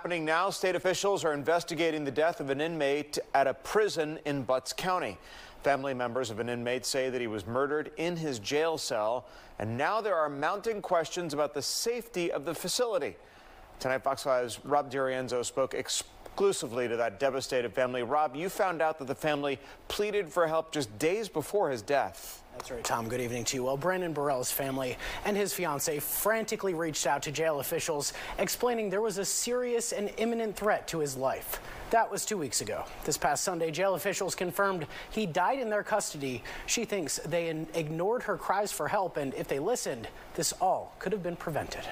Happening now, state officials are investigating the death of an inmate at a prison in Butts County. Family members of an inmate say that he was murdered in his jail cell, and now there are mounting questions about the safety of the facility. Tonight, Fox 5's Rob DiRienzo spoke exclusively to that devastated family. Rob, you found out that the family pleaded for help just days before his death. That's right, Tom. Good evening to you. Well, Brandon Burrell's family and his fiancee frantically reached out to jail officials, explaining there was a serious and imminent threat to his life. That was 2 weeks ago. This past Sunday, jail officials confirmed he died in their custody. She thinks they ignored her cries for help, and if they listened, this all could have been prevented.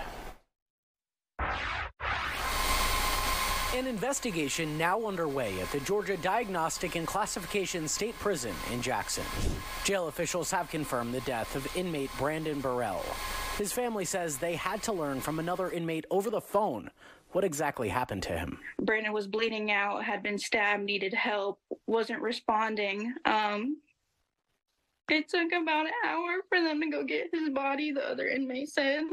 An investigation now underway at the Georgia Diagnostic and Classification State Prison in Jackson. Jail officials have confirmed the death of inmate Brandon Burrell. His family says they had to learn from another inmate over the phone what exactly happened to him. Brandon was bleeding out, had been stabbed, needed help, wasn't responding. It took about an hour for them to go get his body, the other inmate said.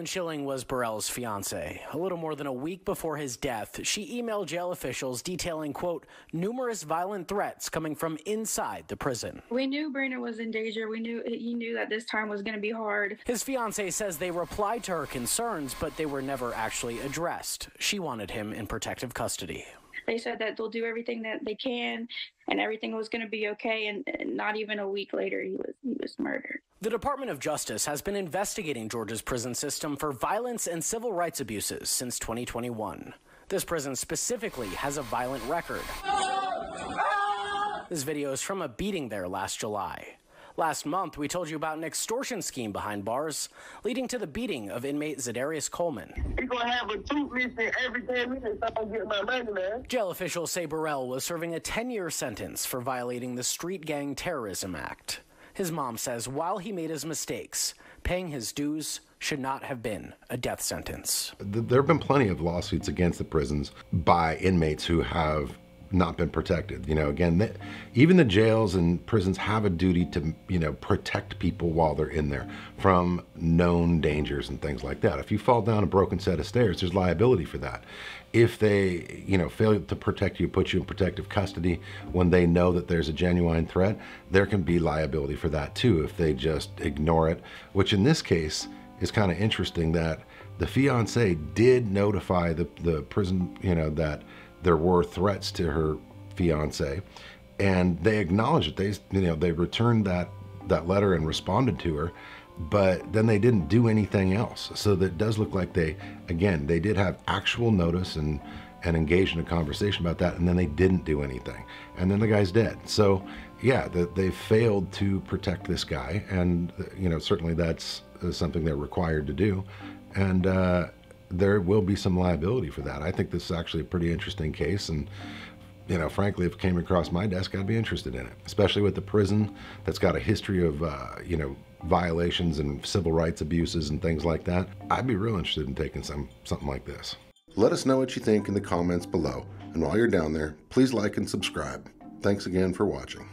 Shilling was Burrell's fiancé. A little more than a week before his death, she emailed jail officials detailing, quote, numerous violent threats coming from inside the prison. We knew Brandon was in danger. He knew that this time was going to be hard. His fiancé says they replied to her concerns, but they were never actually addressed. She wanted him in protective custody. They said that they'll do everything that they can and everything was going to be okay. And not even a week later, he was murdered. The Department of Justice has been investigating Georgia's prison system for violence and civil rights abuses since 2021. This prison specifically has a violent record. This video is from a beating there last July. Last month, we told you about an extortion scheme behind bars, leading to the beating of inmate Zadarius Coleman. You're going to have a tooth missing every 10 minutes. I don't get my money, man. Jail officials say Burrell was serving a 10-year sentence for violating the Street Gang Terrorism Act. His mom says while he made his mistakes, paying his dues should not have been a death sentence. There have been plenty of lawsuits against the prisons by inmates who have not been protected. You know, again, even the jails and prisons have a duty to, protect people while they're in there from known dangers and things like that. If you fall down a broken set of stairs, there's liability for that. If they, fail to protect you, put you in protective custody when they know that there's a genuine threat, there can be liability for that too if they just ignore it, which in this case is kind of interesting that the fiancé did notify the prison, that there were threats to her fiance, and they acknowledged it. They returned that letter and responded to her, but then they didn't do anything else. So that does look like they did have actual notice and engaged in a conversation about that, and then they didn't do anything. And then the guy's dead. So yeah, they failed to protect this guy, and certainly that's something they're required to do. And there will be some liability for that. I think this is actually a pretty interesting case, and frankly, if it came across my desk, I'd be interested in it, especially with the prison that's got a history of violations and civil rights abuses and things like that. I'd be real interested in taking something like this. Let us know what you think in the comments below, and while you're down there, please like and subscribe. Thanks again for watching.